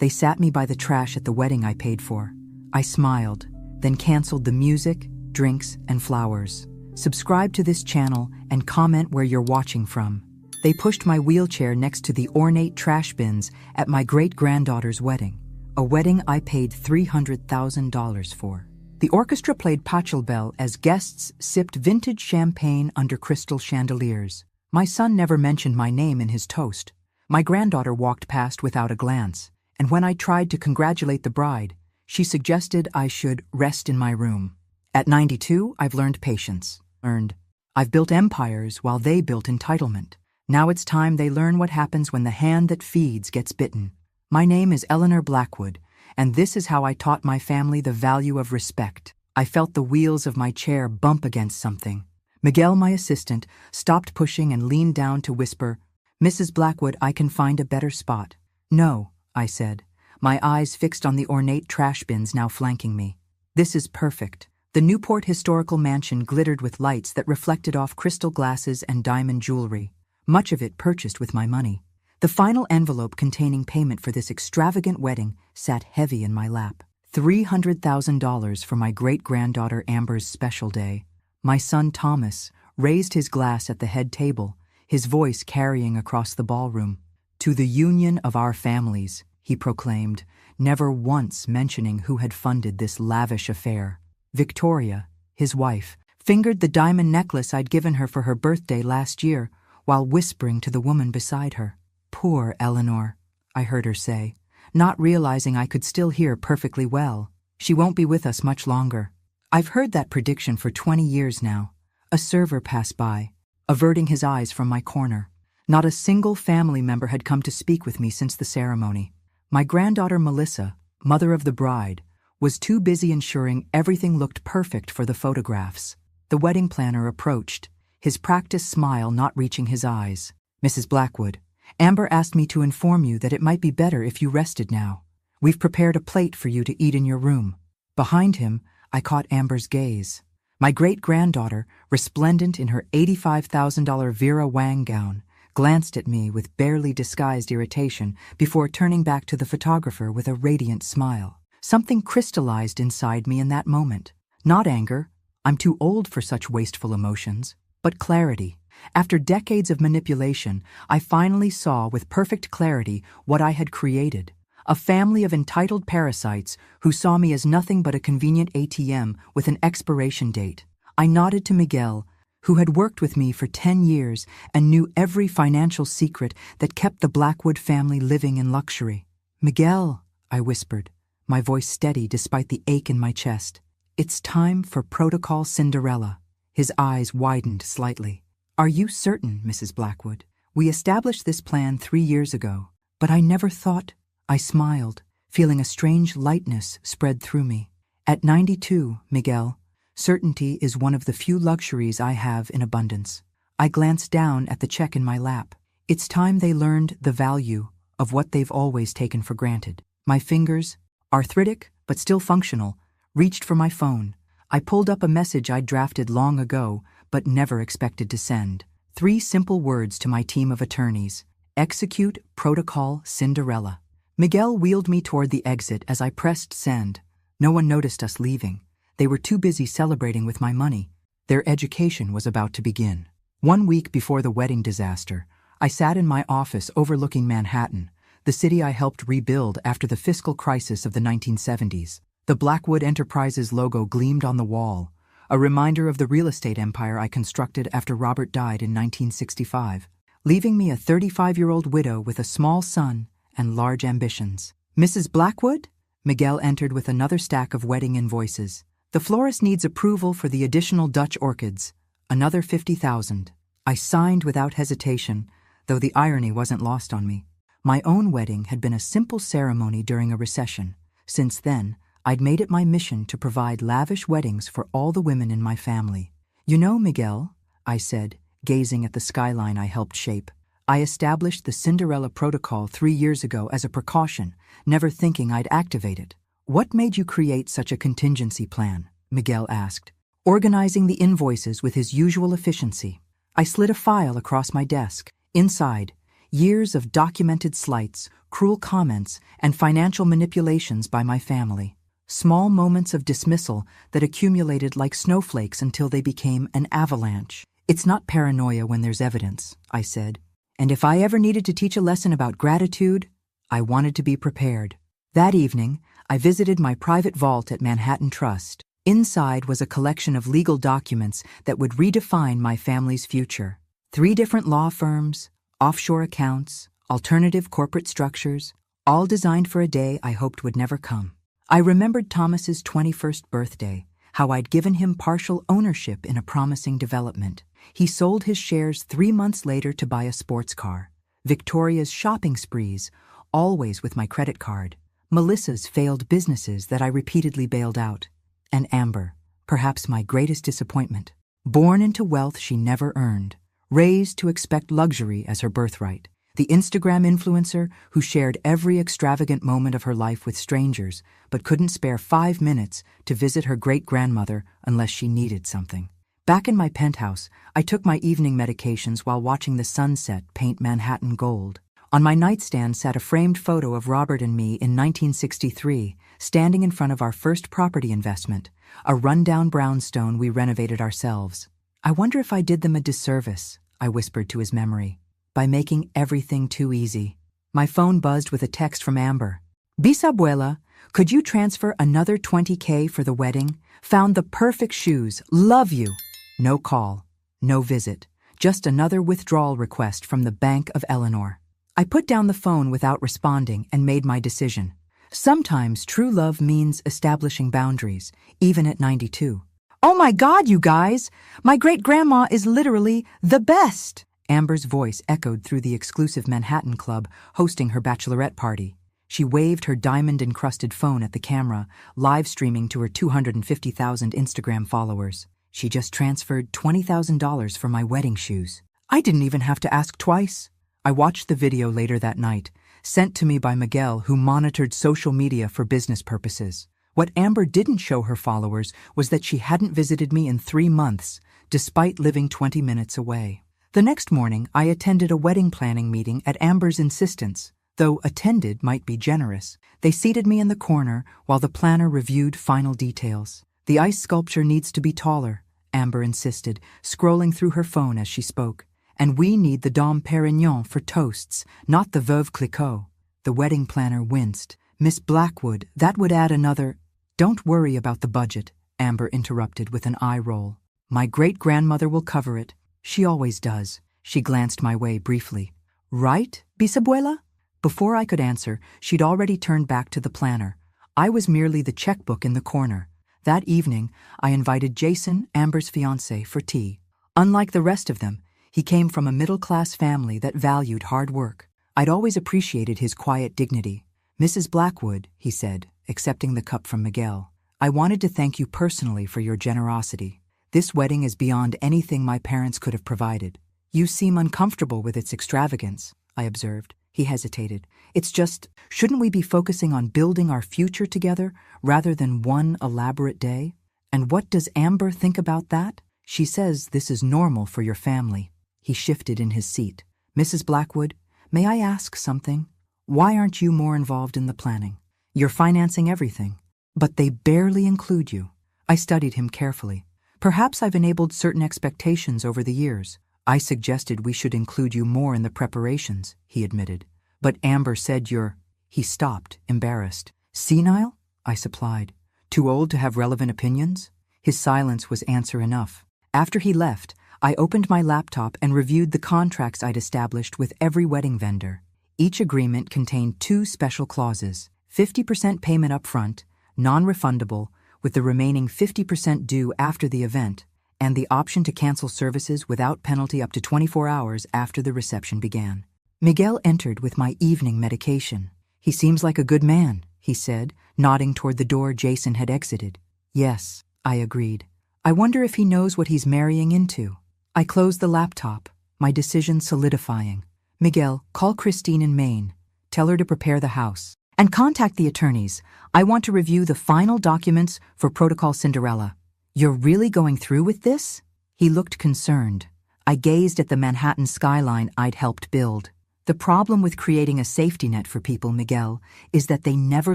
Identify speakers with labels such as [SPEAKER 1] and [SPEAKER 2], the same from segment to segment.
[SPEAKER 1] They sat me by the trash at the wedding I paid for. I smiled, then canceled the music, drinks, and flowers. Subscribe to this channel and comment where you're watching from. They pushed my wheelchair next to the ornate trash bins at my great-granddaughter's wedding, a wedding I paid $300,000 for. The orchestra played Pachelbel as guests sipped vintage champagne under crystal chandeliers. My son never mentioned my name in his toast. My granddaughter walked past without a glance, and when I tried to congratulate the bride, she suggested I should rest in my room. At 92, I've learned patience. I've built empires while they built entitlement. Now it's time they learn what happens when the hand that feeds gets bitten. My name is Eleanor Blackwood, and this is how I taught my family the value of respect. I felt the wheels of my chair bump against something. Miguel, my assistant, stopped pushing and leaned down to whisper, "Mrs. Blackwood, I can find a better spot." "No," I said, my eyes fixed on the ornate trash bins now flanking me. "This is perfect." The Newport Historical Mansion glittered with lights that reflected off crystal glasses and diamond jewelry, much of it purchased with my money. The final envelope containing payment for this extravagant wedding sat heavy in my lap. $300,000 for my great-granddaughter Amber's special day. My son Thomas raised his glass at the head table, his voice carrying across the ballroom. "To the union of our families," he proclaimed, never once mentioning who had funded this lavish affair. Victoria, his wife, fingered the diamond necklace I'd given her for her birthday last year while whispering to the woman beside her. "Poor Eleanor," I heard her say, not realizing I could still hear perfectly well. "She won't be with us much longer." I've heard that prediction for 20 years now. A server passed by, averting his eyes from my corner. Not a single family member had come to speak with me since the ceremony. My granddaughter Melissa, mother of the bride, was too busy ensuring everything looked perfect for the photographs. The wedding planner approached, his practiced smile not reaching his eyes. "Mrs. Blackwood, Amber asked me to inform you that it might be better if you rested now. We've prepared a plate for you to eat in your room." Behind him, I caught Amber's gaze. My great-granddaughter, resplendent in her $85,000 Vera Wang gown, glanced at me with barely disguised irritation before turning back to the photographer with a radiant smile. Something crystallized inside me in that moment. Not anger, I'm too old for such wasteful emotions, but clarity. After decades of manipulation, I finally saw with perfect clarity what I had created. A family of entitled parasites who saw me as nothing but a convenient ATM with an expiration date. I nodded to Miguel, who had worked with me for 10 years and knew every financial secret that kept the Blackwood family living in luxury. "Miguel," I whispered, my voice steady despite the ache in my chest. "It's time for Protocol Cinderella." His eyes widened slightly. "Are you certain, Mrs. Blackwood? We established this plan 3 years ago, but I never thought—" I smiled, feeling a strange lightness spread through me. "At 92, Miguel, certainty is one of the few luxuries I have in abundance." I glanced down at the check in my lap. It's time they learned the value of what they've always taken for granted. My fingers, arthritic but still functional, reached for my phone. I pulled up a message I'd drafted long ago but never expected to send. 3 simple words to my team of attorneys: "Execute Protocol Cinderella." Miguel wheeled me toward the exit as I pressed send. No one noticed us leaving. They were too busy celebrating with my money. Their education was about to begin. 1 week before the wedding disaster, I sat in my office overlooking Manhattan, the city I helped rebuild after the fiscal crisis of the 1970s. The Blackwood Enterprises logo gleamed on the wall, a reminder of the real estate empire I constructed after Robert died in 1965, leaving me a 35-year-old widow with a small son and large ambitions. "Mrs. Blackwood?" Miguel entered with another stack of wedding invoices. "The florist needs approval for the additional Dutch orchids. Another $50,000. I signed without hesitation, though the irony wasn't lost on me. My own wedding had been a simple ceremony during a recession. Since then, I'd made it my mission to provide lavish weddings for all the women in my family. "You know, Miguel," I said, gazing at the skyline I helped shape, "I established the Cinderella Protocol 3 years ago as a precaution, never thinking I'd activate it." "What made you create such a contingency plan?" Miguel asked, organizing the invoices with his usual efficiency. I slid a file across my desk. Inside, Years of documented slights, cruel comments, and financial manipulations by my family. Small moments of dismissal that accumulated like snowflakes until they became an avalanche. It's not paranoia when there's evidence, I said. And if I ever needed to teach a lesson about gratitude, I wanted to be prepared. That evening, I visited my private vault at Manhattan Trust. Inside was a collection of legal documents that would redefine my family's future. 3 different law firms, offshore accounts, alternative corporate structures, all designed for a day I hoped would never come. I remembered Thomas's 21st birthday, how I'd given him partial ownership in a promising development. He sold his shares 3 months later to buy a sports car. Victoria's shopping sprees, always with my credit card. Melissa's failed businesses that I repeatedly bailed out. And Amber, perhaps my greatest disappointment. Born into wealth she never earned, raised to expect luxury as her birthright. The Instagram influencer who shared every extravagant moment of her life with strangers, but couldn't spare 5 minutes to visit her great-grandmother unless she needed something. Back in my penthouse, I took my evening medications while watching the sunset paint Manhattan gold. On my nightstand sat a framed photo of Robert and me in 1963, standing in front of our first property investment, a rundown brownstone we renovated ourselves. I wonder if I did them a disservice, I whispered to his memory, by making everything too easy. My phone buzzed with a text from Amber. Bisabuela, could you transfer another $20K for the wedding? Found the perfect shoes. Love you. No call, no visit, just another withdrawal request from the Bank of Eleanor. I put down the phone without responding and made my decision. Sometimes true love means establishing boundaries, even at 92. Oh my God, you guys! My great-grandma is literally the best! Amber's voice echoed through the exclusive Manhattan Club hosting her bachelorette party. She waved her diamond-encrusted phone at the camera, live-streaming to her 250,000 Instagram followers. She just transferred $20,000 for my wedding shoes. I didn't even have to ask twice. I watched the video later that night, sent to me by Miguel, who monitored social media for business purposes. What Amber didn't show her followers was that she hadn't visited me in 3 months, despite living 20 minutes away. The next morning, I attended a wedding planning meeting at Amber's insistence. Though attended might be generous, they seated me in the corner while the planner reviewed final details. The ice sculpture needs to be taller, Amber insisted, scrolling through her phone as she spoke. And we need the Dom Perignon for toasts, not the Veuve Clicquot. The wedding planner winced. Miss Blackwood, that would add another... Don't worry about the budget, Amber interrupted with an eye roll. My great-grandmother will cover it. She always does. She glanced my way briefly. Right, bisabuela? Before I could answer, she'd already turned back to the planner. I was merely the checkbook in the corner. That evening, I invited Jason, Amber's fiancé, for tea. Unlike the rest of them, he came from a middle-class family that valued hard work. I'd always appreciated his quiet dignity. Mrs. Blackwood, he said, accepting the cup from Miguel, I wanted to thank you personally for your generosity. This wedding is beyond anything my parents could have provided. You seem uncomfortable with its extravagance, I observed. He hesitated. It's just, shouldn't we be focusing on building our future together rather than one elaborate day? And what does Amber think about that? She says this is normal for your family. He shifted in his seat. Mrs. Blackwood, may I ask something? Why aren't you more involved in the planning? You're financing everything, but they barely include you. I studied him carefully. Perhaps I've enabled certain expectations over the years. I suggested we should include you more in the preparations, he admitted. But Amber said you're... He stopped, embarrassed. Senile? I supplied. Too old to have relevant opinions? His silence was answer enough. After he left, I opened my laptop and reviewed the contracts I'd established with every wedding vendor. Each agreement contained 2 special clauses: 50% payment up front, non-refundable, with the remaining 50% due after the event, and the option to cancel services without penalty up to 24 hours after the reception began. Miguel entered with my evening medication. He seems like a good man, he said, nodding toward the door Jason had exited. Yes, I agreed. I wonder if he knows what he's marrying into. I closed the laptop, my decision solidifying. Miguel, call Christine in Maine. Tell her to prepare the house. And contact the attorneys. I want to review the final documents for Protocol Cinderella. You're really going through with this? He looked concerned. I gazed at the Manhattan skyline I'd helped build. The problem with creating a safety net for people, Miguel, is that they never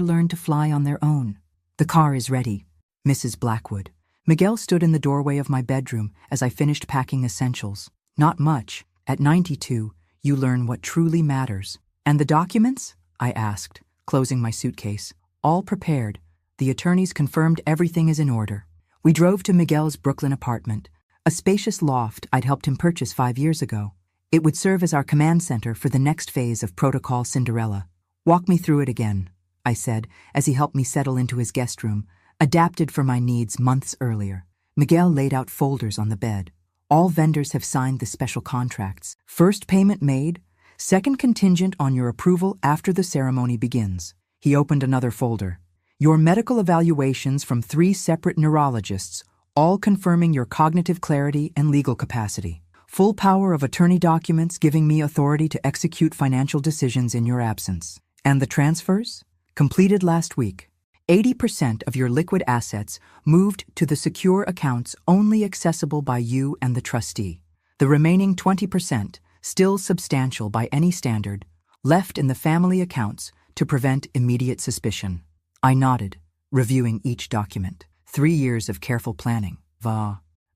[SPEAKER 1] learn to fly on their own. The car is ready, Mrs. Blackwood. Miguel stood in the doorway of my bedroom as I finished packing essentials. Not much. At 92, you learn what truly matters. And the documents? I asked, closing my suitcase. All prepared. The attorneys confirmed everything is in order. We drove to Miguel's Brooklyn apartment, a spacious loft I'd helped him purchase 5 years ago. It would serve as our command center for the next phase of Protocol Cinderella. Walk me through it again, I said, as he helped me settle into his guest room, adapted for my needs months earlier. Miguel laid out folders on the bed. All vendors have signed the special contracts. First payment made, second contingent on your approval after the ceremony begins. He opened another folder. Your medical evaluations from 3 separate neurologists, all confirming your cognitive clarity and legal capacity. Full power of attorney documents giving me authority to execute financial decisions in your absence. And the transfers? Completed last week. 80% of your liquid assets moved to the secure accounts only accessible by you and the trustee. The remaining 20%, still substantial by any standard, left in the family accounts to prevent immediate suspicion. I nodded, reviewing each document. 3 years of careful planning.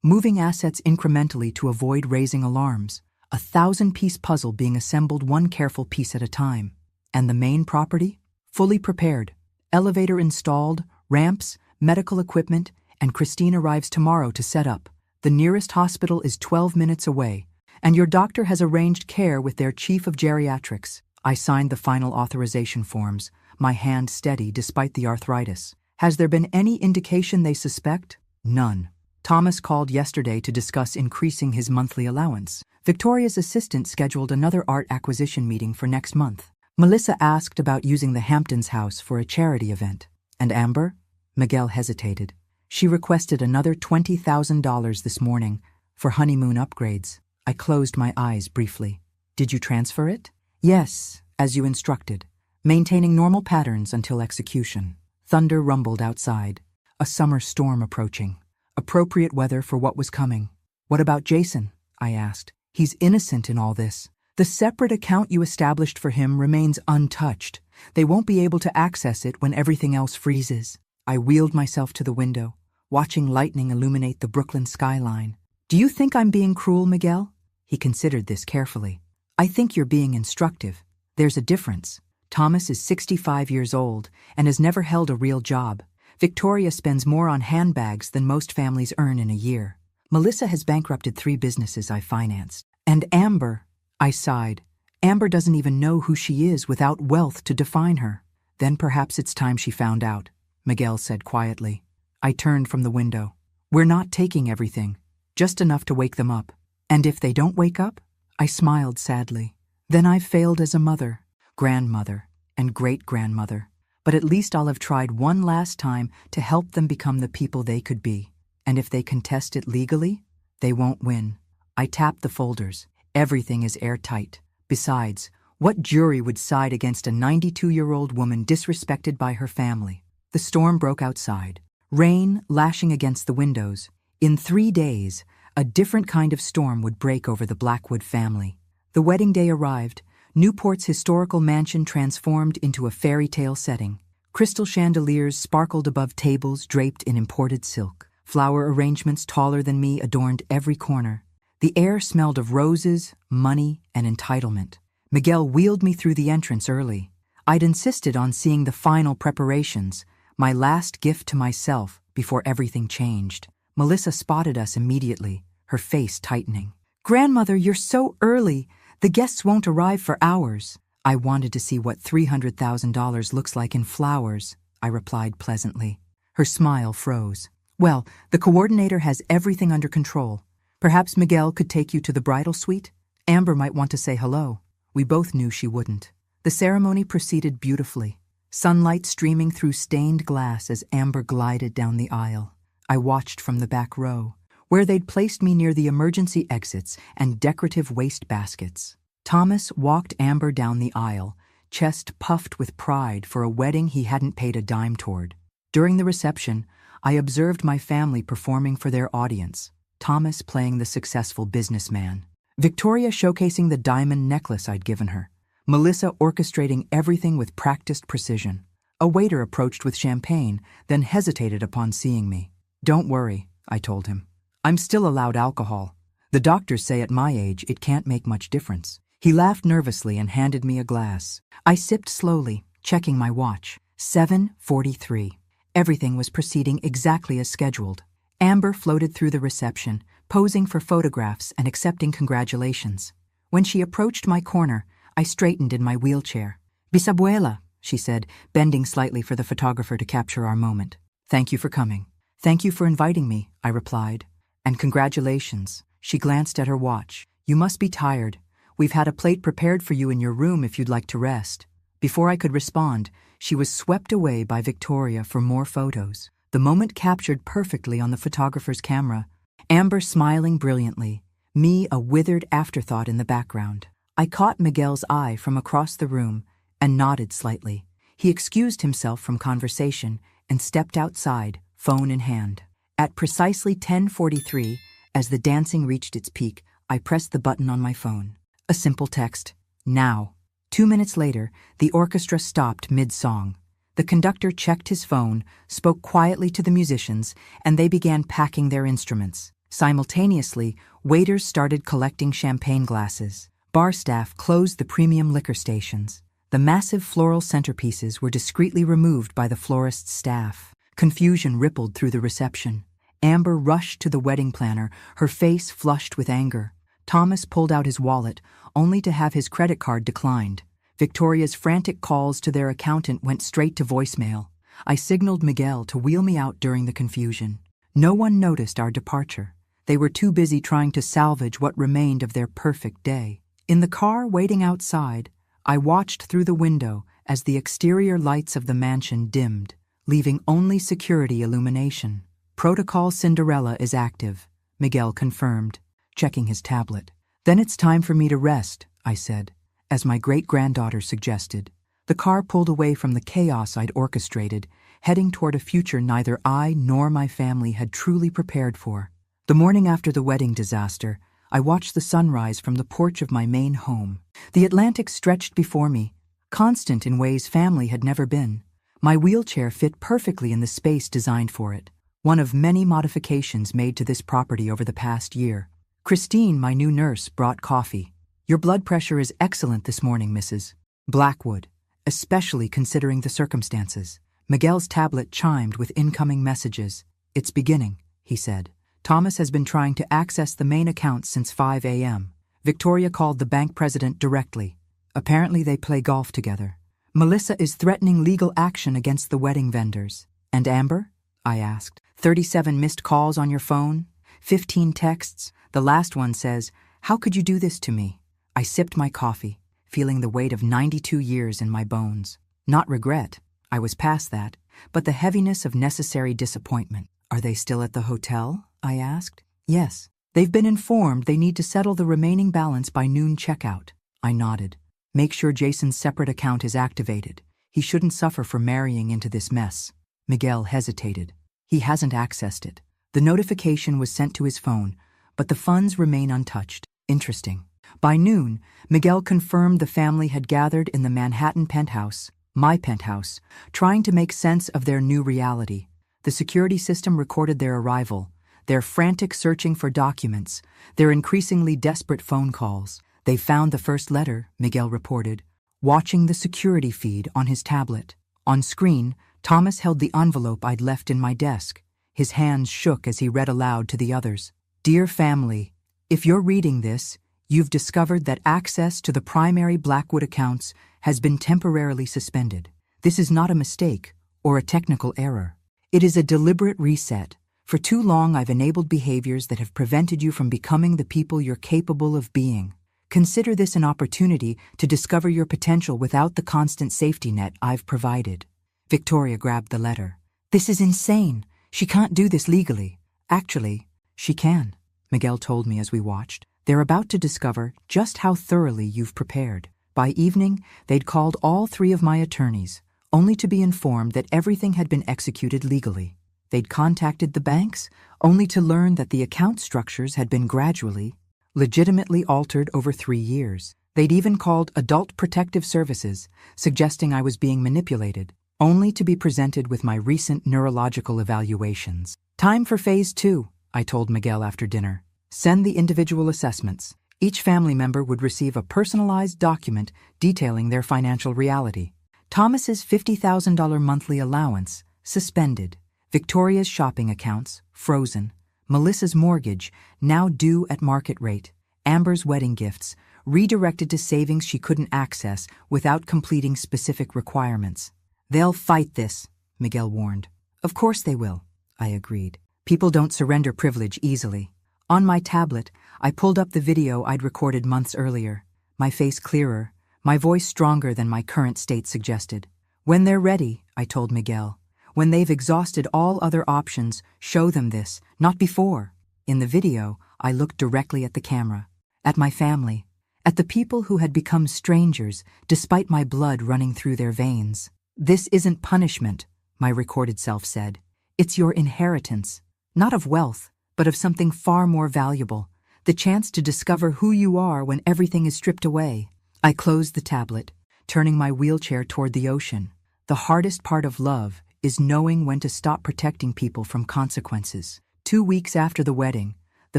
[SPEAKER 1] Moving assets incrementally to avoid raising alarms. A 1,000-piece puzzle being assembled one careful piece at a time. And the main property? Fully prepared. Elevator installed, ramps, medical equipment, and Christine arrives tomorrow to set up. The nearest hospital is 12 minutes away, and your doctor has arranged care with their chief of geriatrics. I signed the final authorization forms, my hand steady despite the arthritis. Has there been any indication they suspect? None. Thomas called yesterday to discuss increasing his monthly allowance. Victoria's assistant scheduled another art acquisition meeting for next month. Melissa asked about using the Hamptons house for a charity event. And Amber? Miguel hesitated. She requested another $20,000 this morning for honeymoon upgrades. I closed my eyes briefly. Did you transfer it? Yes, as you instructed, maintaining normal patterns until execution. Thunder rumbled outside, a summer storm approaching. Appropriate weather for what was coming. What about Jason? I asked. He's innocent in all this. The separate account you established for him remains untouched. They won't be able to access it when everything else freezes. I wheeled myself to the window, watching lightning illuminate the Brooklyn skyline. Do you think I'm being cruel, Miguel? He considered this carefully. I think you're being instructive. There's a difference. Thomas is 65 years old and has never held a real job. Victoria spends more on handbags than most families earn in a year. Melissa has bankrupted 3 businesses I financed. And Amber, I sighed. Amber doesn't even know who she is without wealth to define her. Then perhaps it's time she found out, Miguel said quietly. I turned from the window. We're not taking everything, just enough to wake them up. And if they don't wake up? I smiled sadly. Then I've failed as a mother, grandmother, and great-grandmother. But at least I'll have tried one last time to help them become the people they could be. And if they contest it legally, they won't win. I tapped the folders. Everything is airtight. Besides, what jury would side against a 92-year-old woman disrespected by her family? The storm broke outside, rain lashing against the windows. In 3 days, a different kind of storm would break over the Blackwood family. The wedding day arrived, Newport's historical mansion transformed into a fairy tale setting. Crystal chandeliers sparkled above tables draped in imported silk. Flower arrangements taller than me adorned every corner. The air smelled of roses, money, and entitlement. Miguel wheeled me through the entrance early. I'd insisted on seeing the final preparations, my last gift to myself before everything changed. Melissa spotted us immediately, her face tightening. "Grandmother, you're so early. The guests won't arrive for hours." I wanted to see what $300,000 looks like in flowers, I replied pleasantly. Her smile froze. "Well, the coordinator has everything under control. Perhaps Miguel could take you to the bridal suite? Amber might want to say hello." We both knew she wouldn't. The ceremony proceeded beautifully, sunlight streaming through stained glass as Amber glided down the aisle. I watched from the back row, where they'd placed me near the emergency exits and decorative waste baskets. Thomas walked Amber down the aisle, chest puffed with pride for a wedding he hadn't paid a dime toward. During the reception, I observed my family performing for their audience, Thomas playing the successful businessman, Victoria showcasing the diamond necklace I'd given her, Melissa orchestrating everything with practiced precision. A waiter approached with champagne, then hesitated upon seeing me. "Don't worry," I told him. "I'm still allowed alcohol. The doctors say at my age it can't make much difference." He laughed nervously and handed me a glass. I sipped slowly, checking my watch. 7:43. Everything was proceeding exactly as scheduled. Amber floated through the reception, posing for photographs and accepting congratulations. When she approached my corner, I straightened in my wheelchair. "Bisabuela," she said, bending slightly for the photographer to capture our moment. "Thank you for coming." "Thank you for inviting me," I replied. "And congratulations." She glanced at her watch. "You must be tired. We've had a plate prepared for you in your room if you'd like to rest." Before I could respond, she was swept away by Victoria for more photos, the moment captured perfectly on the photographer's camera. Amber smiling brilliantly, me a withered afterthought in the background. I caught Miguel's eye from across the room and nodded slightly. He excused himself from conversation and stepped outside, phone in hand. At precisely 10:43, as the dancing reached its peak, I pressed the button on my phone. A simple text, "Now." 2 minutes later, the orchestra stopped mid-song. The conductor checked his phone, spoke quietly to the musicians, and they began packing their instruments. Simultaneously, waiters started collecting champagne glasses. Bar staff closed the premium liquor stations. The massive floral centerpieces were discreetly removed by the florist's staff. Confusion rippled through the reception. Amber rushed to the wedding planner, her face flushed with anger. Thomas pulled out his wallet, only to have his credit card declined. Victoria's frantic calls to their accountant went straight to voicemail. I signaled Miguel to wheel me out during the confusion. No one noticed our departure. They were too busy trying to salvage what remained of their perfect day. In the car waiting outside, I watched through the window as the exterior lights of the mansion dimmed, leaving only security illumination. "Protocol Cinderella is active," Miguel confirmed, checking his tablet. "Then it's time for me to rest," I said, as my great-granddaughter suggested. The car pulled away from the chaos I'd orchestrated, heading toward a future neither I nor my family had truly prepared for. The morning after the wedding disaster, I watched the sunrise from the porch of my main home. The Atlantic stretched before me, constant in ways family had never been. My wheelchair fit perfectly in the space designed for it, one of many modifications made to this property over the past year. Christine, my new nurse, brought coffee. "Your blood pressure is excellent this morning, Mrs. Blackwood, especially considering the circumstances." Miguel's tablet chimed with incoming messages. "It's beginning," he said. "Thomas has been trying to access the main account since 5 a.m. Victoria called the bank president directly. Apparently they play golf together. Melissa is threatening legal action against the wedding vendors." "And Amber?" I asked. 37 missed calls on your phone, 15 texts. The last one says, "How could you do this to me?" I sipped my coffee, feeling the weight of 92 years in my bones. Not regret, I was past that, but the heaviness of necessary disappointment. "Are they still at the hotel?" I asked. "Yes. They've been informed they need to settle the remaining balance by noon checkout." I nodded. "Make sure Jason's separate account is activated. He shouldn't suffer for marrying into this mess." Miguel hesitated. "He hasn't accessed it. The notification was sent to his phone, but the funds remain untouched." Interesting. By noon, Miguel confirmed the family had gathered in the Manhattan penthouse, my penthouse, trying to make sense of their new reality. The security system recorded their arrival, their frantic searching for documents, their increasingly desperate phone calls. "They found the first letter," Miguel reported, watching the security feed on his tablet. On screen, Thomas held the envelope I'd left in my desk. His hands shook as he read aloud to the others. "Dear family, if you're reading this, you've discovered that access to the primary Blackwood accounts has been temporarily suspended. This is not a mistake or a technical error. It is a deliberate reset. For too long, I've enabled behaviors that have prevented you from becoming the people you're capable of being. Consider this an opportunity to discover your potential without the constant safety net I've provided." Victoria grabbed the letter. "This is insane. She can't do this legally." "Actually, she can," Miguel told me as we watched. "They're about to discover just how thoroughly you've prepared." By evening, they'd called all 3 of my attorneys, only to be informed that everything had been executed legally. They'd contacted the banks, only to learn that the account structures had been gradually, legitimately altered over 3 years. They'd even called Adult Protective Services, suggesting I was being manipulated, only to be presented with my recent neurological evaluations. Time for phase 2, I told Miguel after dinner. Send the individual assessments. Each family member would receive a personalized document detailing their financial reality. Thomas's $50,000 monthly allowance, suspended. Victoria's shopping accounts, frozen. Melissa's mortgage, now due at market rate. Amber's wedding gifts, redirected to savings she couldn't access without completing specific requirements. They'll fight this, Miguel warned. Of course they will, I agreed. People don't surrender privilege easily. On my tablet, I pulled up the video I'd recorded months earlier, my face clearer, my voice stronger than my current state suggested. When they're ready, I told Miguel. When they've exhausted all other options, show them this, not before. In the video, I looked directly at the camera, at my family, at the people who had become strangers despite my blood running through their veins. This isn't punishment, my recorded self said. It's your inheritance, not of wealth, but of something far more valuable, the chance to discover who you are when everything is stripped away. I closed the tablet, turning my wheelchair toward the ocean. The hardest part of love is knowing when to stop protecting people from consequences. 2 weeks after the wedding, the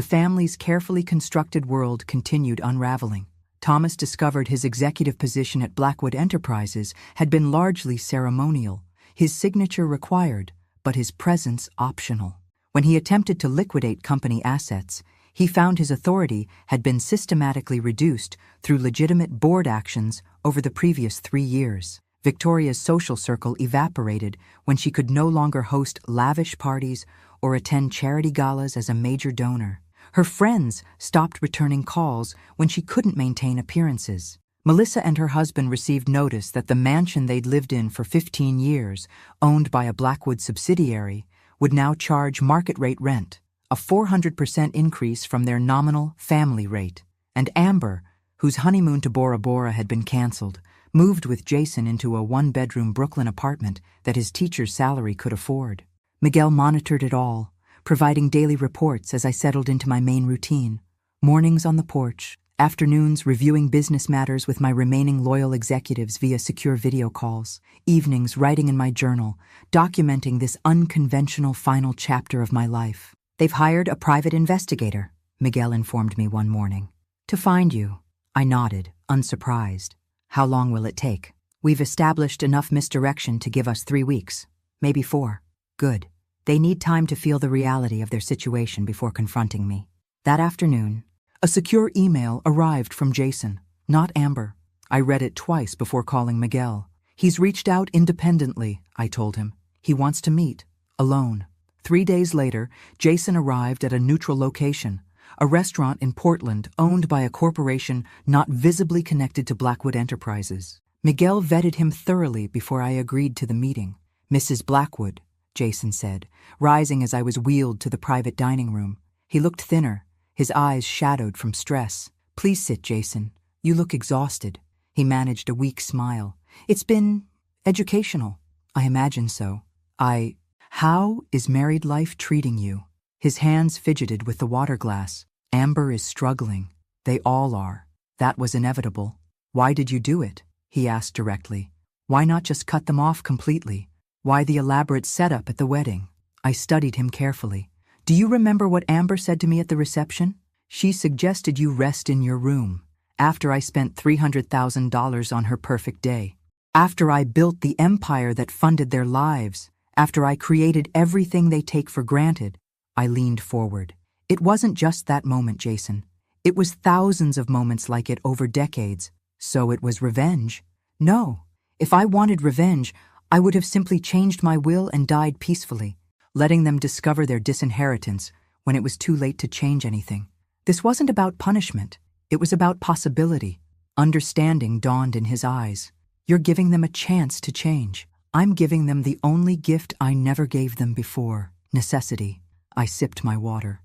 [SPEAKER 1] family's carefully constructed world continued unraveling. Thomas discovered his executive position at Blackwood Enterprises had been largely ceremonial, his signature required, but his presence optional. When he attempted to liquidate company assets, he found his authority had been systematically reduced through legitimate board actions over the previous 3 years. Victoria's social circle evaporated when she could no longer host lavish parties or attend charity galas as a major donor. Her friends stopped returning calls when she couldn't maintain appearances. Melissa and her husband received notice that the mansion they'd lived in for 15 years, owned by a Blackwood subsidiary, would now charge market-rate rent, a 400% increase from their nominal family rate. And Amber, whose honeymoon to Bora Bora had been canceled, moved with Jason into a 1-bedroom Brooklyn apartment that his teacher's salary could afford. Miguel monitored it all, providing daily reports as I settled into my main routine. Mornings on the porch, afternoons reviewing business matters with my remaining loyal executives via secure video calls, evenings writing in my journal, documenting this unconventional final chapter of my life. They've hired a private investigator, Miguel informed me one morning. To find you. I nodded, unsurprised. How long will it take? We've established enough misdirection to give us 3 weeks, maybe 4. Good. They need time to feel the reality of their situation before confronting me. That afternoon, a secure email arrived from Jason, not Amber. I read it twice before calling Miguel. He's reached out independently, I told him. He wants to meet, alone. 3 days later, Jason arrived at a neutral location, a restaurant in Portland owned by a corporation not visibly connected to Blackwood Enterprises. Miguel vetted him thoroughly before I agreed to the meeting. Mrs. Blackwood, Jason said, rising as I was wheeled to the private dining room. He looked thinner, his eyes shadowed from stress. Please sit, Jason. You look exhausted. He managed a weak smile. It's been educational. I imagine so. How is married life treating you? His hands fidgeted with the water glass. Amber is struggling. They all are. That was inevitable. Why did you do it? He asked directly. Why not just cut them off completely? Why the elaborate setup at the wedding? I studied him carefully. Do you remember what Amber said to me at the reception? She suggested you rest in your room, after I spent $300,000 on her perfect day. After I built the empire that funded their lives, after I created everything they take for granted. I leaned forward. It wasn't just that moment, Jason. It was thousands of moments like it over decades. So it was revenge? No. If I wanted revenge, I would have simply changed my will and died peacefully, letting them discover their disinheritance when it was too late to change anything. This wasn't about punishment. It was about possibility. Understanding dawned in his eyes. You're giving them a chance to change. I'm giving them the only gift I never gave them before, necessity. I sipped my water.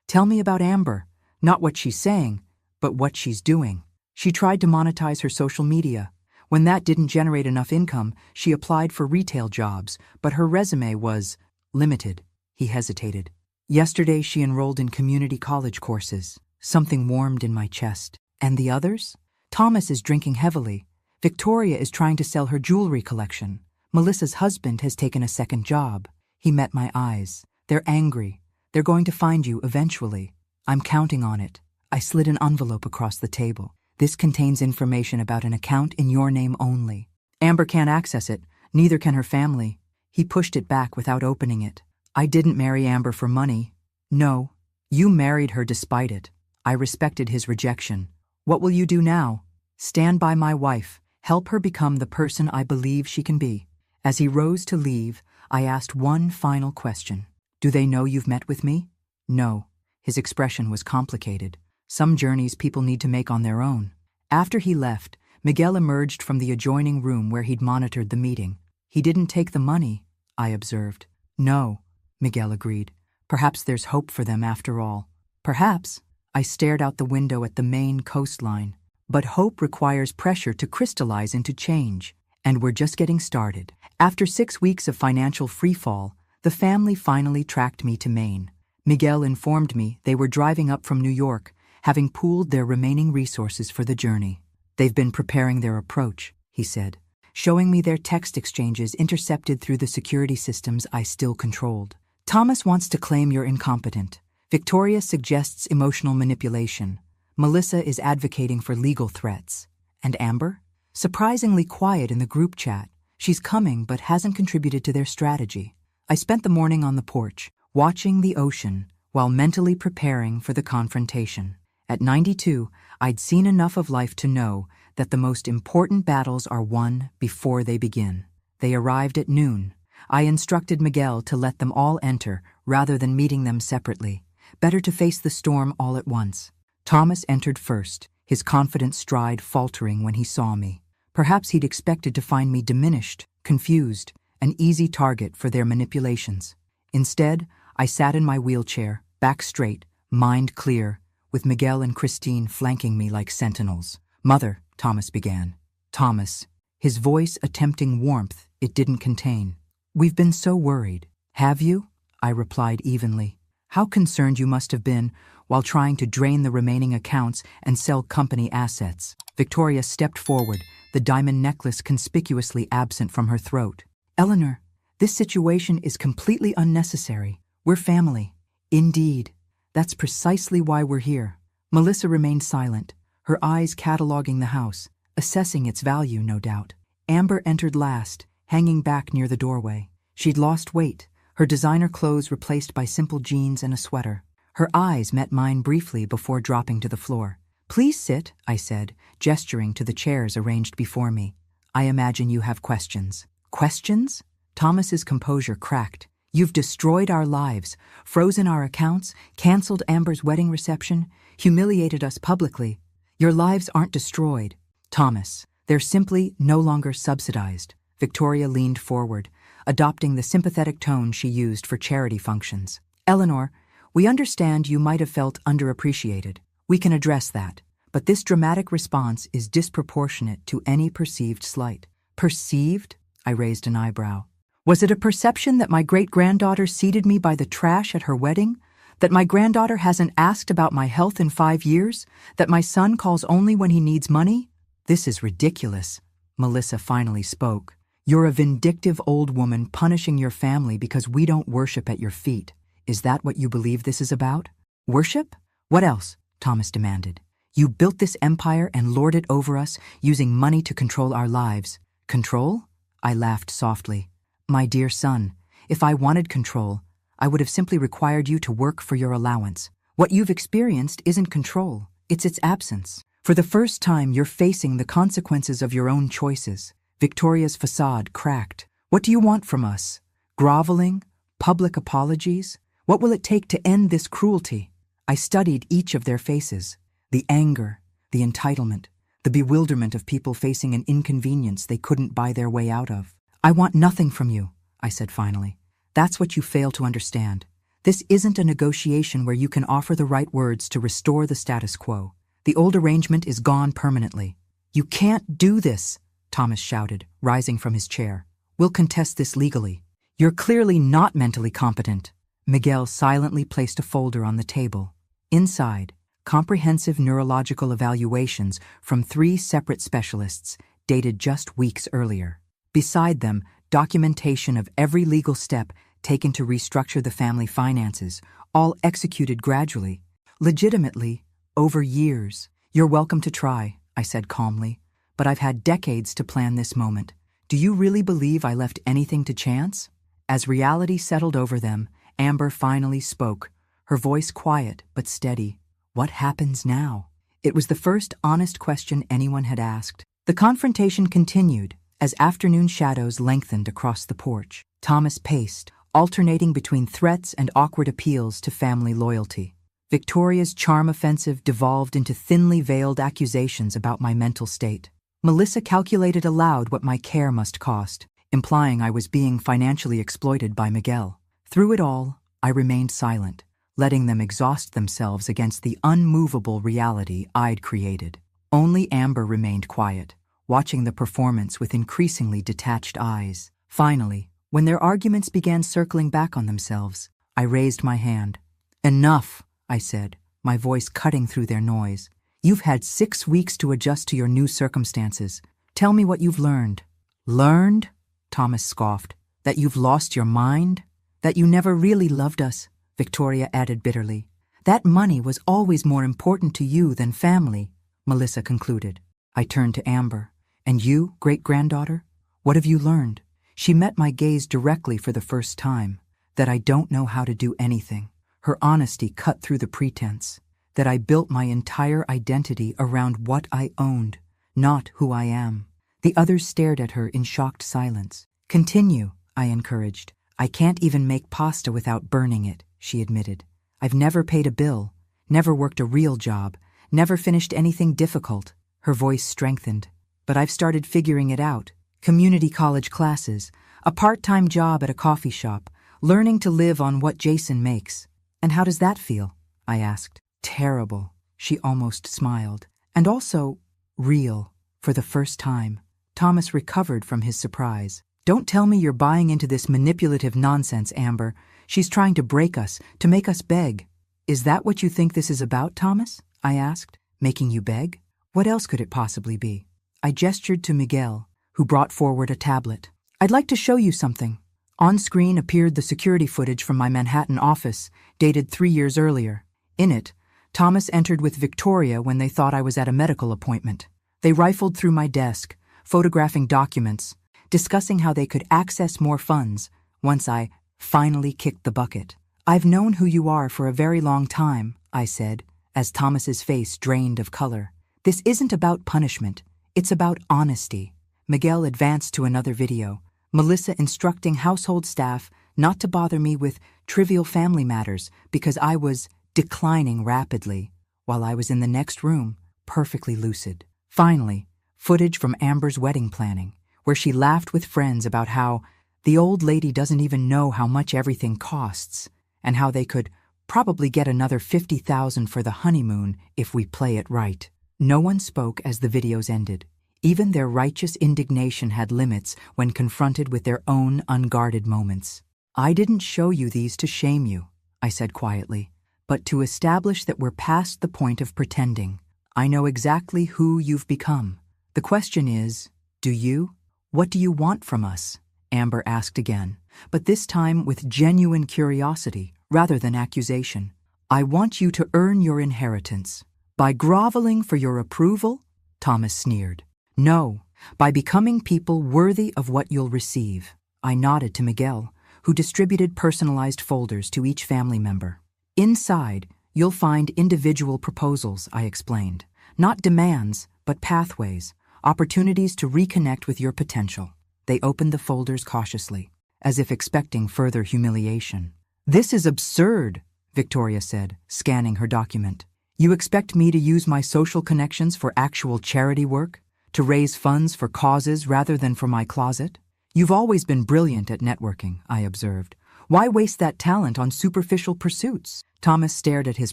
[SPEAKER 1] Tell me about Amber. Not what she's saying, but what she's doing. She tried to monetize her social media. When that didn't generate enough income, she applied for retail jobs, but her resume was limited. He hesitated. Yesterday she enrolled in community college courses. Something warmed in my chest. And the others? Thomas is drinking heavily. Victoria is trying to sell her jewelry collection. Melissa's husband has taken a second job. He met my eyes. They're angry. They're going to find you eventually. I'm counting on it. I slid an envelope across the table. This contains information about an account in your name only. Amber can't access it. Neither can her family. He pushed it back without opening it. I didn't marry Amber for money. No, you married her despite it. I respected his rejection. What will you do now? Stand by my wife. Help her become the person I believe she can be. As he rose to leave, I asked one final question. Do they know you've met with me? No. His expression was complicated. Some journeys people need to make on their own. After he left, Miguel emerged from the adjoining room where he'd monitored the meeting. He didn't take the money, I observed. No, Miguel agreed. Perhaps there's hope for them after all. Perhaps. I stared out the window at the Maine coastline. But hope requires pressure to crystallize into change. And we're just getting started. After 6 weeks of financial freefall, the family finally tracked me to Maine. Miguel informed me they were driving up from New York, having pooled their remaining resources for the journey. They've been preparing their approach, he said, showing me their text exchanges intercepted through the security systems I still controlled. Thomas wants to claim you're incompetent. Victoria suggests emotional manipulation. Melissa is advocating for legal threats. And Amber? Surprisingly quiet in the group chat. She's coming but hasn't contributed to their strategy. I spent the morning on the porch, watching the ocean, while mentally preparing for the confrontation. At 92, I'd seen enough of life to know that the most important battles are won before they begin. They arrived at noon. I instructed Miguel to let them all enter rather than meeting them separately. Better to face the storm all at once. Thomas entered first, his confident stride faltering when he saw me. Perhaps he'd expected to find me diminished, confused, an easy target for their manipulations. Instead, I sat in my wheelchair, back straight, mind clear, with Miguel and Christine flanking me like sentinels. Mother, Thomas began. Thomas, his voice attempting warmth it didn't contain. We've been so worried. Have you? I replied evenly. How concerned you must have been while trying to drain the remaining accounts and sell company assets. Victoria stepped forward, the diamond necklace conspicuously absent from her throat. Eleanor, this situation is completely unnecessary. We're family. Indeed. That's precisely why we're here. Melissa remained silent, her eyes cataloging the house, assessing its value, no doubt. Amber entered last, hanging back near the doorway. She'd lost weight, her designer clothes replaced by simple jeans and a sweater. Her eyes met mine briefly before dropping to the floor. Please sit, I said, gesturing to the chairs arranged before me. I imagine you have questions. Questions? Thomas's composure cracked. You've destroyed our lives, frozen our accounts, canceled Amber's wedding reception, humiliated us publicly. Your lives aren't destroyed, Thomas. They're simply no longer subsidized. Victoria leaned forward, adopting the sympathetic tone she used for charity functions. Eleanor, we understand you might have felt underappreciated. We can address that. But this dramatic response is disproportionate to any perceived slight. Perceived? I raised an eyebrow. Was it a perception that my great-granddaughter seated me by the trash at her wedding? That my granddaughter hasn't asked about my health in 5 years? That my son calls only when he needs money? This is ridiculous. Melissa finally spoke. You're a vindictive old woman punishing your family because we don't worship at your feet. Is that what you believe this is about? Worship? What else? Thomas demanded. You built this empire and lord it over us, using money to control our lives. Control? I laughed softly. My dear son, if I wanted control, I would have simply required you to work for your allowance. What you've experienced isn't control, it's its absence. For the first time, you're facing the consequences of your own choices. Victoria's facade cracked. What do you want from us? Groveling? Public apologies? What will it take to end this cruelty? I studied each of their faces. The anger, the entitlement, the bewilderment of people facing an inconvenience they couldn't buy their way out of. I want nothing from you, I said finally. That's what you fail to understand. This isn't a negotiation where you can offer the right words to restore the status quo. The old arrangement is gone permanently. You can't do this, Thomas shouted, rising from his chair. We'll contest this legally. You're clearly not mentally competent. Miguel silently placed a folder on the table. Inside, comprehensive neurological evaluations from 3 separate specialists, dated just weeks earlier. Beside them, documentation of every legal step taken to restructure the family finances, all executed gradually, legitimately, over years. "You're welcome to try," I said calmly, "but I've had decades to plan this moment. Do you really believe I left anything to chance?" As reality settled over them, Amber finally spoke, her voice quiet but steady. "What happens now?" It was the first honest question anyone had asked. The confrontation continued as afternoon shadows lengthened across the porch. Thomas paced, alternating between threats and awkward appeals to family loyalty. Victoria's charm offensive devolved into thinly veiled accusations about my mental state. Melissa calculated aloud what my care must cost, implying I was being financially exploited by Miguel. Through it all, I remained silent, letting them exhaust themselves against the unmovable reality I'd created. Only Amber remained quiet, watching the performance with increasingly detached eyes. Finally, when their arguments began circling back on themselves, I raised my hand. "Enough," I said, my voice cutting through their noise. "You've had 6 weeks to adjust to your new circumstances. Tell me what you've learned." "Learned?" Thomas scoffed. "That you've lost your mind? That you never really loved us," Victoria added bitterly. "That money was always more important to you than family," Melissa concluded. I turned to Amber. "And you, great-granddaughter? What have you learned?" She met my gaze directly for the first time. "That I don't know how to do anything." Her honesty cut through the pretense. "That I built my entire identity around what I owned, not who I am." The others stared at her in shocked silence. "Continue," I encouraged. "I can't even make pasta without burning it," she admitted. "I've never paid a bill, never worked a real job, never finished anything difficult." Her voice strengthened. "But I've started figuring it out. Community college classes, a part-time job at a coffee shop, learning to live on what Jason makes." "And how does that feel?" I asked. "Terrible," she almost smiled. "And also, real, for the first time." Thomas recovered from his surprise. "Don't tell me you're buying into this manipulative nonsense, Amber. She's trying to break us, to make us beg." "Is that what you think this is about, Thomas?" I asked. "Making you beg? What else could it possibly be?" I gestured to Miguel, who brought forward a tablet. "I'd like to show you something." On screen appeared the security footage from my Manhattan office, dated 3 years earlier. In it, Thomas entered with Victoria when they thought I was at a medical appointment. They rifled through my desk, photographing documents, discussing how they could access more funds once I finally kicked the bucket. "I've known who you are for a very long time," I said, as Thomas's face drained of color. "This isn't about punishment. It's about honesty." Miguel advanced to another video, Melissa instructing household staff not to bother me with trivial family matters because I was declining rapidly, while I was in the next room, perfectly lucid. Finally, footage from Amber's wedding planning, where she laughed with friends about how the old lady doesn't even know how much everything costs, and how they could probably get another $50,000 for the honeymoon if we play it right. No one spoke as the videos ended. Even their righteous indignation had limits when confronted with their own unguarded moments. "I didn't show you these to shame you," I said quietly, "but to establish that we're past the point of pretending. I know exactly who you've become. The question is, do you? What do you want from us?" Amber asked again, but this time with genuine curiosity rather than accusation. "I want you to earn your inheritance." "By groveling for your approval?" Thomas sneered. "No, by becoming people worthy of what you'll receive." I nodded to Miguel, who distributed personalized folders to each family member. "Inside, you'll find individual proposals," I explained. "Not demands, but pathways, opportunities to reconnect with your potential." They opened the folders cautiously, as if expecting further humiliation. "This is absurd," Victoria said, scanning her document. "You expect me to use my social connections for actual charity work? To raise funds for causes rather than for my closet? You've always been brilliant at networking," I observed. "Why waste that talent on superficial pursuits?" Thomas stared at his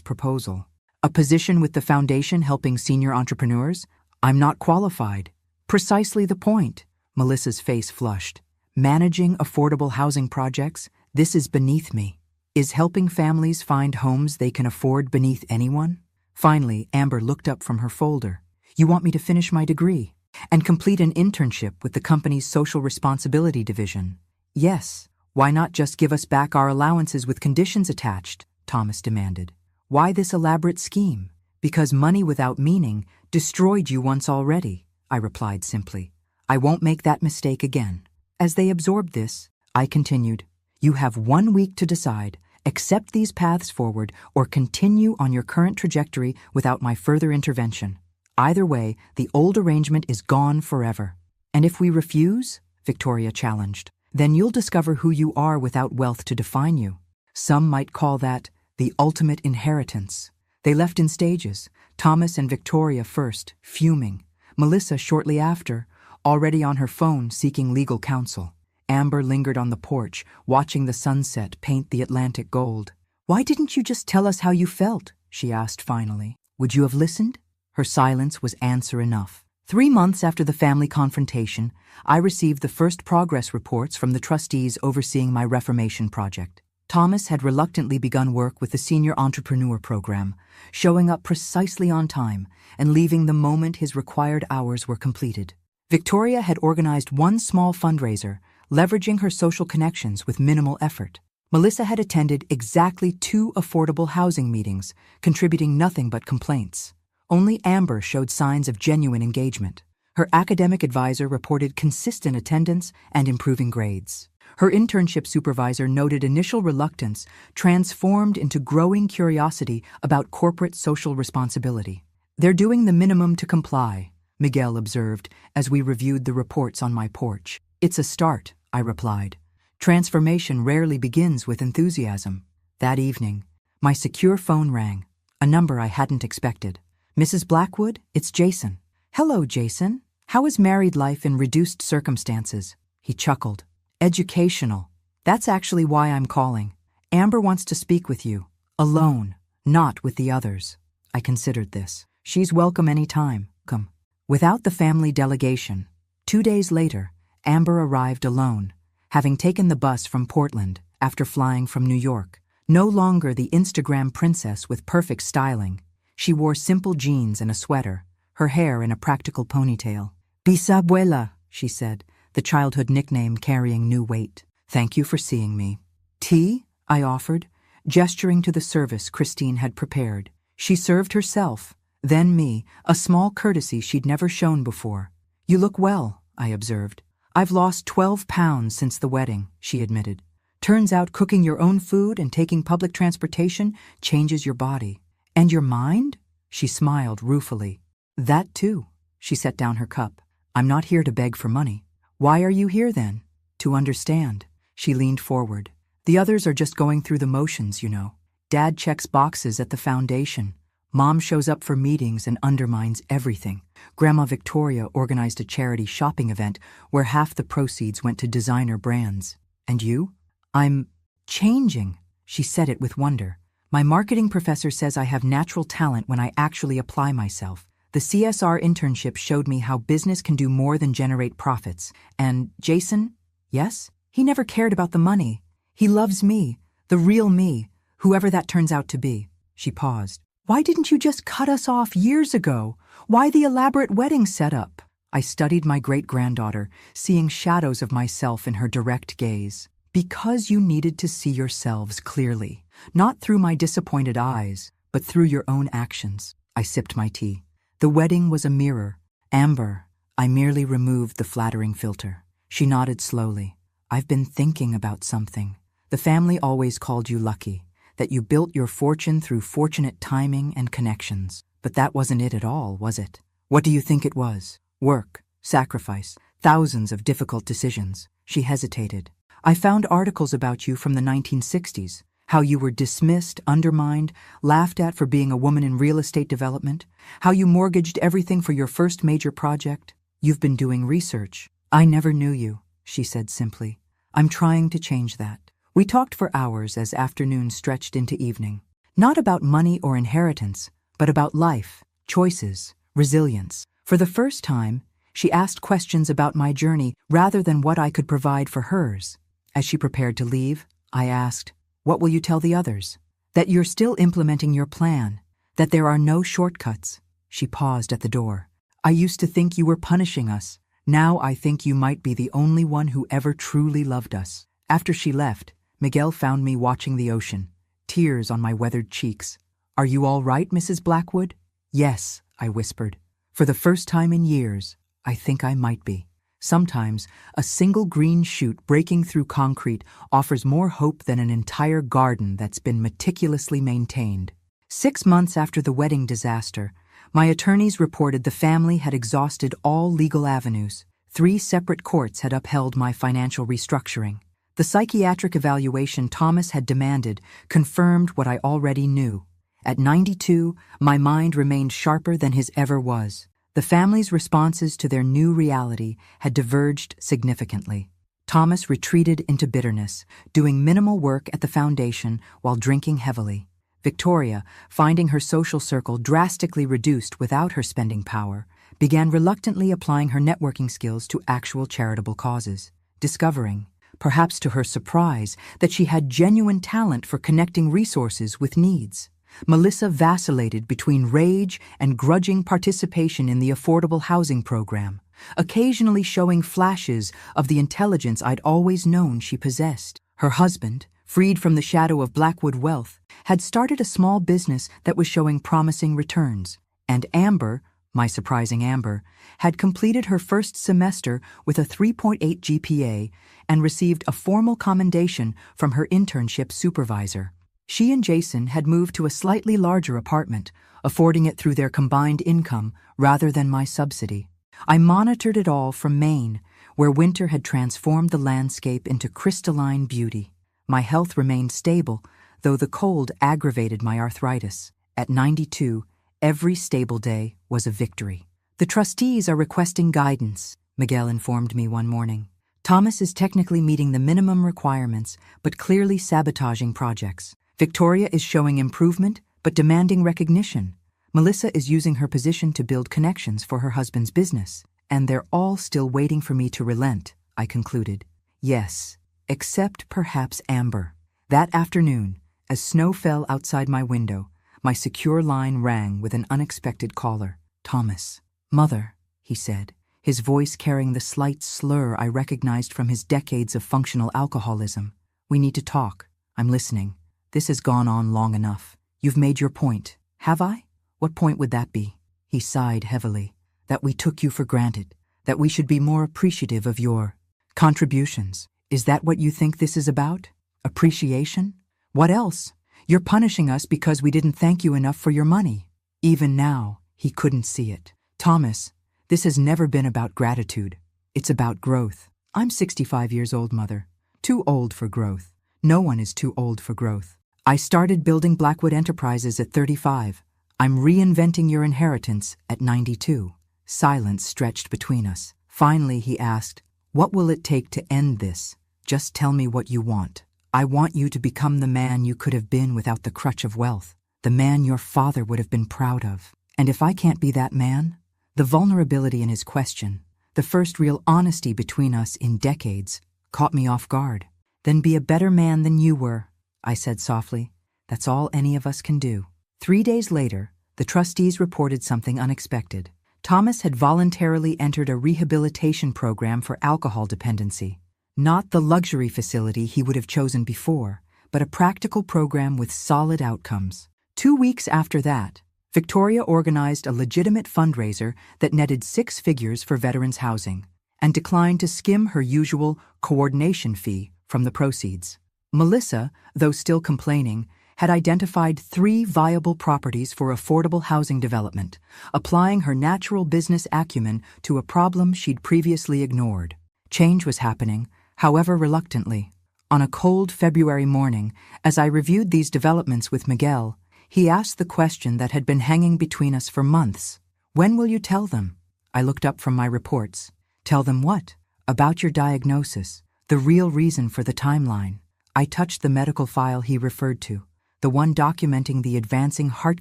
[SPEAKER 1] proposal. "A position with the foundation helping senior entrepreneurs? I'm not qualified." "Precisely the point." Melissa's face flushed. "Managing affordable housing projects? This is beneath me." "Is helping families find homes they can afford beneath anyone?" Finally, Amber looked up from her folder. You want me to finish my degree and complete an internship with the company's social responsibility division? Yes. Why not just give us back our allowances with conditions attached? Thomas demanded. Why this elaborate scheme? Because money without meaning destroyed you once already, I replied simply. I won't make that mistake again. As they absorbed this, I continued. You have 1 week to decide. Accept these paths forward or continue on your current trajectory without my further intervention. Either way, the old arrangement is gone forever. And if we refuse, Victoria challenged, then you'll discover who you are without wealth to define you. Some might call that the ultimate inheritance. They left in stages, Thomas and Victoria first, fuming, Melissa shortly after, already on her phone seeking legal counsel. Amber lingered on the porch, watching the sunset paint the Atlantic gold. Why didn't you just tell us how you felt? She asked finally. Would you have listened? Her silence was answer enough. 3 months after the family confrontation, I received the first progress reports from the trustees overseeing my reformation project. Thomas had reluctantly begun work with the Senior Entrepreneur Program, showing up precisely on time and leaving the moment his required hours were completed. Victoria had organized one small fundraiser, leveraging her social connections with minimal effort. Melissa had attended exactly 2 affordable housing meetings, contributing nothing but complaints. Only Amber showed signs of genuine engagement. Her academic advisor reported consistent attendance and improving grades. Her internship supervisor noted initial reluctance transformed into growing curiosity about corporate social responsibility. They're doing the minimum to comply, Miguel observed as we reviewed the reports on my porch. It's a start, I replied. Transformation rarely begins with enthusiasm. That evening, my secure phone rang, a number I hadn't expected. Mrs. Blackwood, it's Jason. Hello, Jason. How is married life in reduced circumstances? He chuckled. Educational. That's actually why I'm calling. Amber wants to speak with you. Alone, not with the others. I considered this. She's welcome any time. Come. Without the family delegation, 2 days later, Amber arrived alone, having taken the bus from Portland after flying from New York. No longer the Instagram princess with perfect styling, she wore simple jeans and a sweater, her hair in a practical ponytail. Bisabuela, she said, the childhood nickname carrying new weight. Thank you for seeing me. Tea? I offered, gesturing to the service Christine had prepared. She served herself, then me, a small courtesy she'd never shown before. You look well, I observed. I've lost 12 pounds since the wedding, she admitted. Turns out cooking your own food and taking public transportation changes your body. And your mind? She smiled ruefully. That too. She set down her cup. I'm not here to beg for money. Why are you here then? To understand. She leaned forward. The others are just going through the motions, you know. Dad checks boxes at the foundation. Mom shows up for meetings and undermines everything. Grandma Victoria organized a charity shopping event where half the proceeds went to designer brands. And you? I'm changing. She said it with wonder. My marketing professor says I have natural talent when I actually apply myself. The CSR internship showed me how business can do more than generate profits. And Jason? Yes? He never cared about the money. He loves me, the real me, whoever that turns out to be. She paused. Why didn't you just cut us off years ago? Why the elaborate wedding setup? I studied my great-granddaughter, seeing shadows of myself in her direct gaze. Because you needed to see yourselves clearly, not through my disappointed eyes, but through your own actions. I sipped my tea. The wedding was a mirror. Amber, I merely removed the flattering filter. She nodded slowly. I've been thinking about something. The family always called you lucky, that you built your fortune through fortunate timing and connections. But that wasn't it at all, was it? What do you think it was? Work, sacrifice, thousands of difficult decisions. She hesitated. I found articles about you from the 1960s, how you were dismissed, undermined, laughed at for being a woman in real estate development, how you mortgaged everything for your first major project. You've been doing research. I never knew you, she said simply. I'm trying to change that. We talked for hours as afternoon stretched into evening. Not about money or inheritance, but about life, choices, resilience. For the first time, she asked questions about my journey rather than what I could provide for hers. As she prepared to leave, I asked, what will you tell the others? That you're still implementing your plan, That there are no shortcuts. She paused at the door. I used to think you were punishing us. Now I think you might be the only one who ever truly loved us. After she left, Miguel found me watching the ocean, tears on my weathered cheeks. Are you all right, Mrs. Blackwood? Yes, I whispered. For the first time in years, I think I might be. Sometimes, a single green shoot breaking through concrete offers more hope than an entire garden that's been meticulously maintained. 6 months after the wedding disaster, my attorneys reported the family had exhausted all legal avenues. 3 separate courts had upheld my financial restructuring. The psychiatric evaluation Thomas had demanded confirmed what I already knew. At 92, my mind remained sharper than his ever was. The family's responses to their new reality had diverged significantly. Thomas retreated into bitterness, doing minimal work at the foundation while drinking heavily. Victoria, finding her social circle drastically reduced without her spending power, began reluctantly applying her networking skills to actual charitable causes, discovering, perhaps to her surprise, that she had genuine talent for connecting resources with needs. Melissa vacillated between rage and grudging participation in the affordable housing program, occasionally showing flashes of the intelligence I'd always known she possessed. Her husband, freed from the shadow of Blackwood wealth, had started a small business that was showing promising returns. And Amber, my surprising Amber, had completed her first semester with a 3.8 GPA and received a formal commendation from her internship supervisor. She and Jason had moved to a slightly larger apartment, affording it through their combined income rather than my subsidy. I monitored it all from Maine, where winter had transformed the landscape into crystalline beauty. My health remained stable, though the cold aggravated my arthritis. At 92, every stable day was a victory. The trustees are requesting guidance, Miguel informed me one morning. Thomas is technically meeting the minimum requirements, but clearly sabotaging projects. Victoria is showing improvement, but demanding recognition. Melissa is using her position to build connections for her husband's business. And they're all still waiting for me to relent, I concluded. Yes, except perhaps Amber. That afternoon, as snow fell outside my window, my secure line rang with an unexpected caller. Thomas. Mother, he said, his voice carrying the slight slur I recognized from his decades of functional alcoholism. We need to talk. I'm listening. This has gone on long enough. You've made your point. Have I? What point would that be? He sighed heavily. That we took you for granted. That we should be more appreciative of your contributions. Is that what you think this is about? Appreciation? What else? You're punishing us because we didn't thank you enough for your money. Even now, he couldn't see it. Thomas, this has never been about gratitude. It's about growth. I'm 65 years old, Mother. Too old for growth. No one is too old for growth. I started building Blackwood Enterprises at 35. I'm reinventing your inheritance at 92. Silence stretched between us. Finally, he asked, what will it take to end this? Just tell me what you want. I want you to become the man you could have been without the crutch of wealth, the man your father would have been proud of. And if I can't be that man, the vulnerability in his question, the first real honesty between us in decades, caught me off guard. Then be a better man than you were, I said softly. That's all any of us can do. 3 days later, the trustees reported something unexpected. Thomas had voluntarily entered a rehabilitation program for alcohol dependency. Not the luxury facility he would have chosen before, but a practical program with solid outcomes. 2 weeks after that, Victoria organized a legitimate fundraiser that netted 6 figures for veterans' housing, and declined to skim her usual coordination fee from the proceeds. Melissa, though still complaining, had identified 3 viable properties for affordable housing development, applying her natural business acumen to a problem she'd previously ignored. Change was happening, however reluctantly. On a cold February morning, as I reviewed these developments with Miguel, he asked the question that had been hanging between us for months. When will you tell them? I looked up from my reports. Tell them what? About your diagnosis. The real reason for the timeline. I touched the medical file he referred to, the one documenting the advancing heart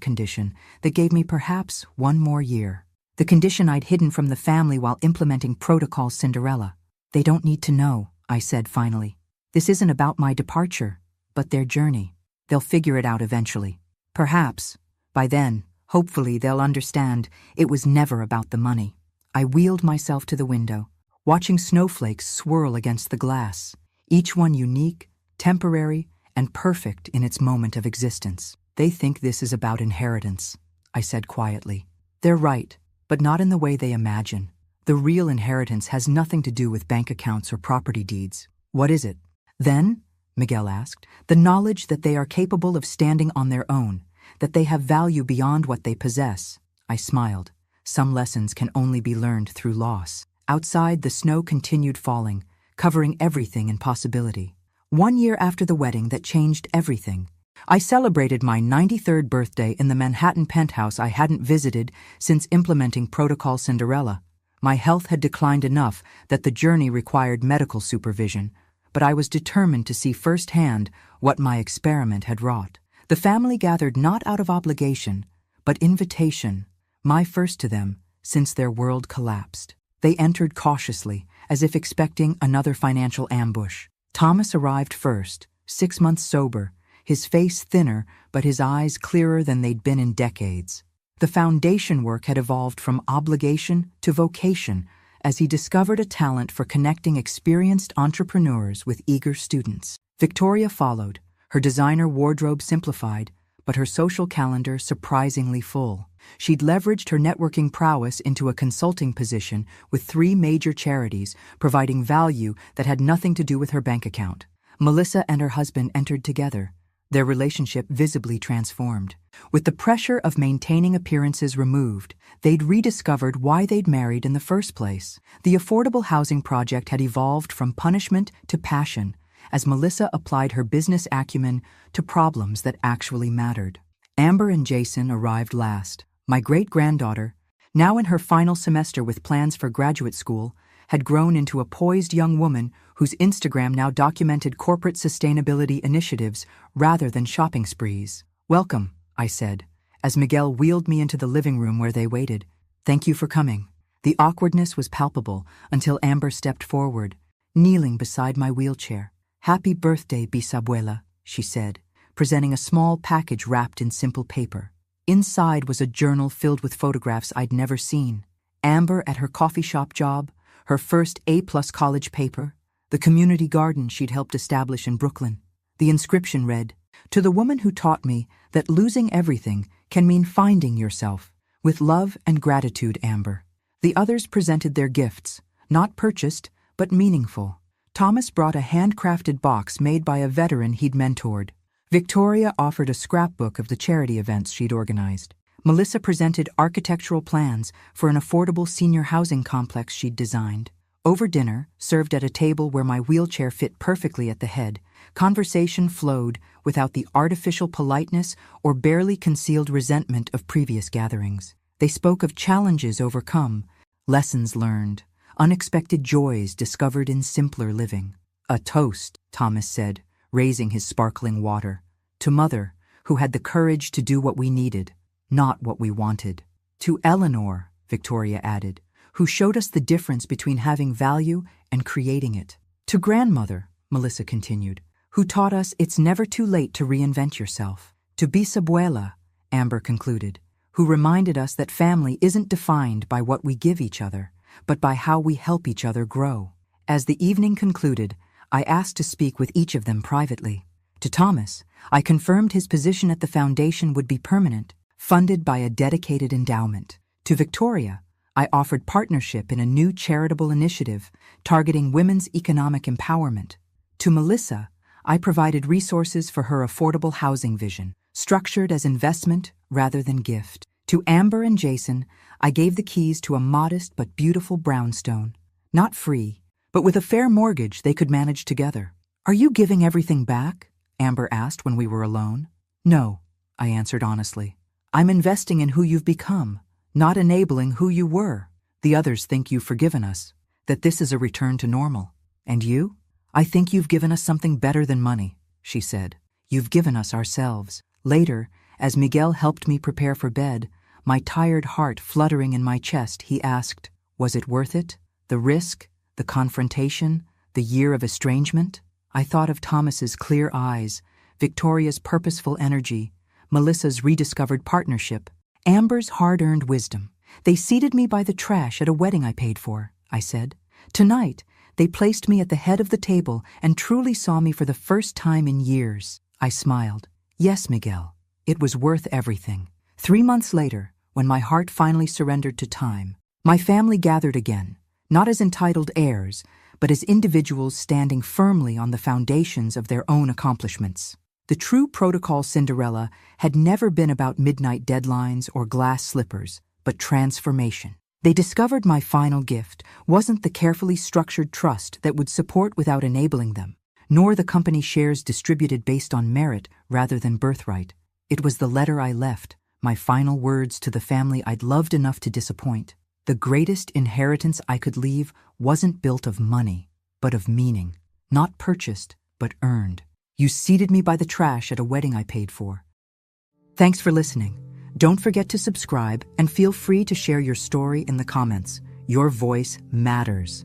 [SPEAKER 1] condition that gave me perhaps 1 more year. The condition I'd hidden from the family while implementing Protocol Cinderella. They don't need to know, I said finally. This isn't about my departure, but their journey. They'll figure it out eventually. Perhaps, by then, Hopefully they'll understand it was never about the money. I wheeled myself to the window, watching snowflakes swirl against the glass, each one unique, temporary, and perfect in its moment of existence. They think this is about inheritance, I said quietly. They're right, but not in the way they imagine. The real inheritance has nothing to do with bank accounts or property deeds. What is it? Then, Miguel asked, the knowledge that they are capable of standing on their own, that they have value beyond what they possess. I smiled. Some lessons can only be learned through loss. Outside, the snow continued falling, covering everything in possibility. 1 year after the wedding that changed everything, I celebrated my 93rd birthday in the Manhattan penthouse I hadn't visited since implementing Protocol Cinderella. My health had declined enough that the journey required medical supervision, but I was determined to see firsthand what my experiment had wrought. The family gathered not out of obligation, but invitation, my first to them since their world collapsed. They entered cautiously, as if expecting another financial ambush. Thomas arrived first, 6 months sober, his face thinner but his eyes clearer than they'd been in decades. The foundation work had evolved from obligation to vocation as he discovered a talent for connecting experienced entrepreneurs with eager students. Victoria followed, her designer wardrobe simplified, but her social calendar surprisingly full. She'd leveraged her networking prowess into a consulting position with 3 major charities, providing value that had nothing to do with her bank account. Melissa and her husband entered together, their relationship visibly transformed. With the pressure of maintaining appearances removed, they'd rediscovered why they'd married in the first place. The affordable housing project had evolved from punishment to passion, as Melissa applied her business acumen to problems that actually mattered. Amber and Jason arrived last. My great-granddaughter, now in her final semester with plans for graduate school, had grown into a poised young woman whose Instagram now documented corporate sustainability initiatives rather than shopping sprees. "Welcome," I said, as Miguel wheeled me into the living room where they waited. "Thank you for coming." The awkwardness was palpable until Amber stepped forward, kneeling beside my wheelchair. "Happy birthday, bisabuela," she said, presenting a small package wrapped in simple paper. Inside was a journal filled with photographs I'd never seen. Amber at her coffee shop job, her first A+ college paper, the community garden she'd helped establish in Brooklyn. The inscription read, "To the woman who taught me that losing everything can mean finding yourself. With love and gratitude, Amber." The others presented their gifts, not purchased, but meaningful. Thomas brought a handcrafted box made by a veteran he'd mentored. Victoria offered a scrapbook of the charity events she'd organized. Melissa presented architectural plans for an affordable senior housing complex she'd designed. Over dinner, served at a table where my wheelchair fit perfectly at the head, conversation flowed without the artificial politeness or barely concealed resentment of previous gatherings. They spoke of challenges overcome, lessons learned, unexpected joys discovered in simpler living. "A toast," Thomas said, raising his sparkling water, "to Mother, who had the courage to do what we needed, not what we wanted. To Eleanor," Victoria added, "who showed us the difference between having value and creating it. To Grandmother," Melissa continued, "who taught us it's never too late to reinvent yourself. To bisabuela," Amber concluded, "who reminded us that family isn't defined by what we give each other, but by how we help each other grow." As the evening concluded, I asked to speak with each of them privately. To Thomas, I confirmed his position at the foundation would be permanent, funded by a dedicated endowment. To Victoria, I offered partnership in a new charitable initiative targeting women's economic empowerment. To Melissa, I provided resources for her affordable housing vision, structured as investment rather than gift. To Amber and Jason, I gave the keys to a modest but beautiful brownstone, not free, but with a fair mortgage they could manage together. "Are you giving everything back?" Amber asked when we were alone. "No," I answered honestly. "I'm investing in who you've become, not enabling who you were. The others think you've forgiven us, that this is a return to normal. And you? I think you've given us something better than money," she said. "You've given us ourselves." Later, as Miguel helped me prepare for bed, my tired heart fluttering in my chest, he asked, "Was it worth it? The risk? The confrontation? The year of estrangement?" I thought of Thomas's clear eyes, Victoria's purposeful energy, Melissa's rediscovered partnership, Amber's hard-earned wisdom. They seated me by the trash at a wedding I paid for, I said. Tonight, they placed me at the head of the table and truly saw me for the first time in years. I smiled. Yes, Miguel, it was worth everything. 3 months later, when my heart finally surrendered to time, my family gathered again, not as entitled heirs, but as individuals standing firmly on the foundations of their own accomplishments. The true protocol Cinderella had never been about midnight deadlines or glass slippers, but transformation. They discovered my final gift wasn't the carefully structured trust that would support without enabling them, nor the company shares distributed based on merit rather than birthright. It was the letter I left, my final words to the family I'd loved enough to disappoint. The greatest inheritance I could leave wasn't built of money, but of meaning. Not purchased, but earned. You seated me by the trash at a wedding I paid for. Thanks for listening. Don't forget to subscribe and feel free to share your story in the comments. Your voice matters.